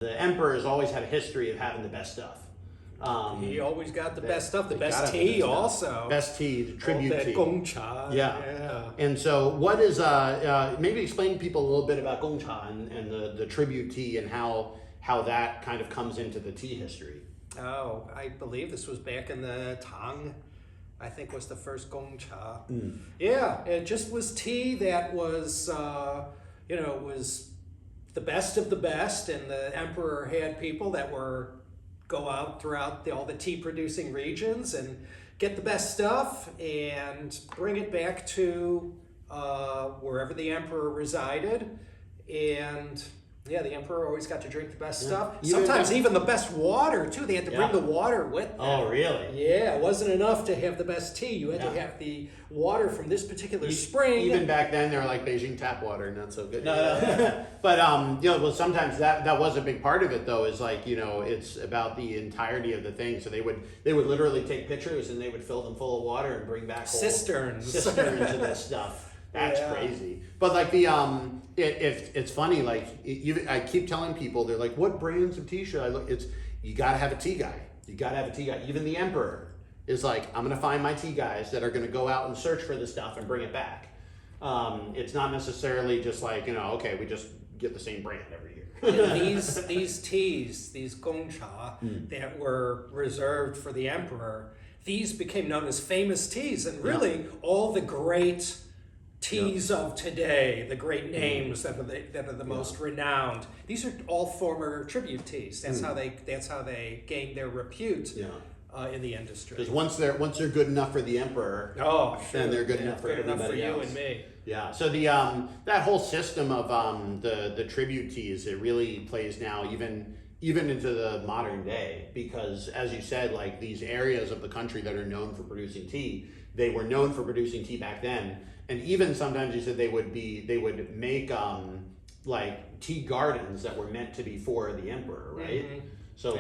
The emperor has always had a history of having the best stuff. He always got the best stuff, the best tea also. Best tea, the tribute that tea. Gongcha. Yeah. And so what is, maybe explain to people a little bit about Gongcha and the tribute tea and how that kind of comes into the tea history. Oh, I believe this was back in the Tang, I think was the first Gongcha. Yeah, it just was tea that was, was the best of the best, and the emperor had people that were go out throughout all the tea producing regions and get the best stuff and bring it back to wherever the emperor resided. And yeah, the emperor always got to drink the best stuff. Sometimes even the best water too. They had to bring the water with them. Oh, really? Yeah, it wasn't enough to have the best tea. You had to have the water from this particular spring. Even back then, they were like Beijing tap water, not so good. No. But well, sometimes that was a big part of it, though. Is like it's about the entirety of the thing. So they would literally take pictures and they would fill them full of water and bring back cisterns of this stuff. That's crazy. But like it's funny. Like I keep telling people, they're like, "What brands of tea should I look?" You got to have a tea guy. You got to have a tea guy. Even the emperor is like, "I'm going to find my tea guys that are going to go out and search for this stuff and bring it back." It's not necessarily just like okay, we just get the same brand every year. these teas, these gongcha that were reserved for the emperor, these became known as famous teas, and really all the great teas of today, the great names that are the most renowned. These are all former tribute teas. That's how they gained their repute in the industry. Because once they're good enough for the emperor, then they're good enough for everybody else. You and me. Yeah. So that whole system of the tribute teas, it really plays now even into the modern day, because as you said, like these areas of the country that are known for producing tea, they were known for producing tea back then. And even sometimes you said they would make like tea gardens that were meant to be for the emperor, right? Mm-hmm. So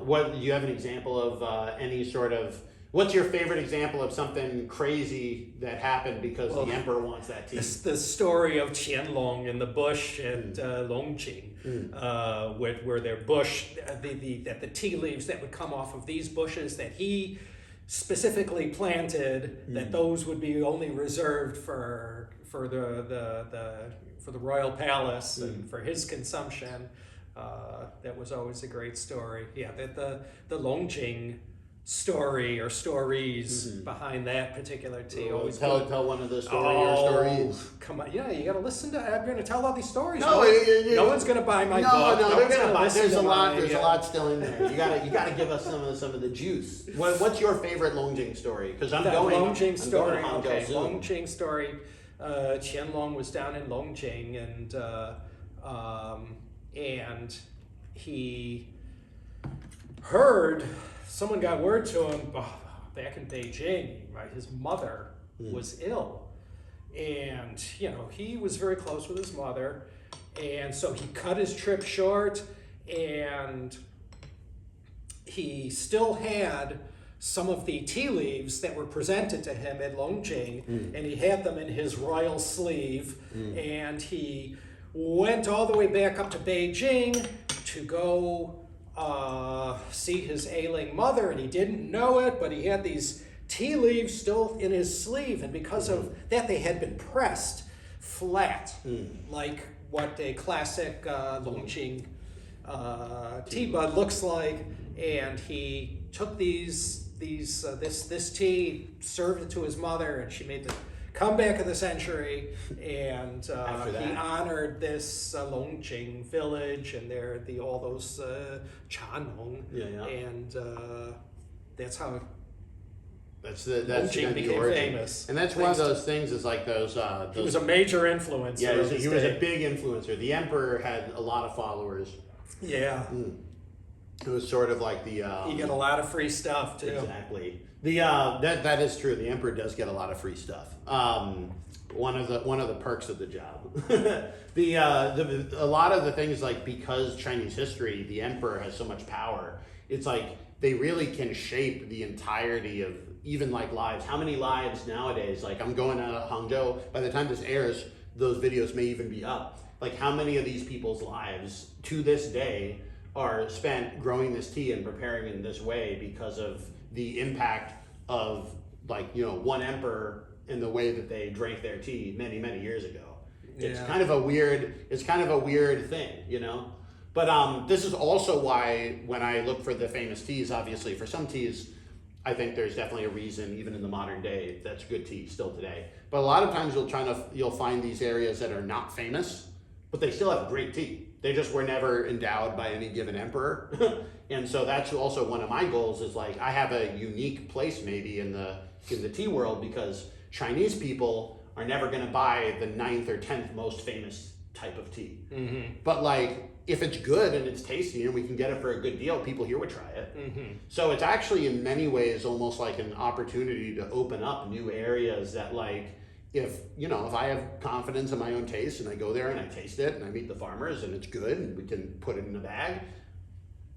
what do you have an example of any sort of, what's your favorite example of something crazy that happened because the emperor wants that tea? The story of Qianlong in the bush at Longjing, where their bush, the tea leaves that would come off of these bushes that he specifically planted, that those would be only reserved for the royal palace and for his consumption. That was always a great story. Yeah, the Longjing story or stories behind that particular tea. Always tell one of the stories. Come on, yeah, you got to listen to. I'm going to tell all these stories. No one's going to buy my book. No, they're going to buy. There's a lot still in there. You got to give us some of the juice. What's your favorite Longjing story? Because Longjing story. Qianlong was down in Longjing, and he heard. Someone got word to him back in Beijing, right? His mother was ill, and he was very close with his mother, and so he cut his trip short, and he still had some of the tea leaves that were presented to him at Longjing, and he had them in his royal sleeve, and he went all the way back up to Beijing to go see his ailing mother, and he didn't know it, but he had these tea leaves still in his sleeve, and because of that they had been pressed flat, like what a classic Longjing tea bud looks like. And he took this tea, served it to his mother, and she made the comeback of the century, and he honored this Longjing village and all those Chanong, and that's how Longjing became famous. And that's one of those things. Is like those. He was a major influencer. Yeah, he was a big influencer. The emperor had a lot of followers. Yeah. It was sort of like the. You get a lot of free stuff too. Exactly. That is true. The emperor does get a lot of free stuff. One of the perks of the job. A lot of the things, like, because Chinese history, the emperor has so much power. It's like they really can shape the entirety of even like lives. How many lives nowadays? Like, I'm going out of Hangzhou. By the time this airs, those videos may even be up. Like, how many of these people's lives to this day are spent growing this tea and preparing in this way because of the impact of, like, you know, one emperor in the way that they drank their tea many, many years ago. It's kind of a weird thing, you know? But this is also why when I look for the famous teas, obviously for some teas, I think there's definitely a reason, even in the modern day, that's good tea still today. But a lot of times you'll find these areas that are not famous, but they still have great tea. They just were never endowed by any given emperor. And so that's also one of my goals, is like, I have a unique place maybe in the tea world, because Chinese people are never going to buy the 9th or 10th most famous type of tea. Mm-hmm. But like, if it's good and it's tasty and we can get it for a good deal, people here would try it. Mm-hmm. So it's actually in many ways almost like an opportunity to open up new areas that, like, if I have confidence in my own taste and I go there and I taste it and I meet the farmers and it's good and we can put it in a bag,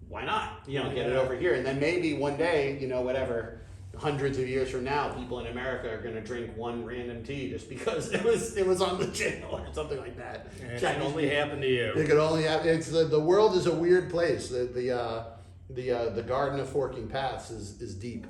why not? Get it over here. And then maybe one day, whatever, hundreds of years from now, people in America are going to drink one random tea just because it was on the channel or something like that. It can only happen to you. It can only happen. It's the world is a weird place. The Garden of Forking Paths is deep.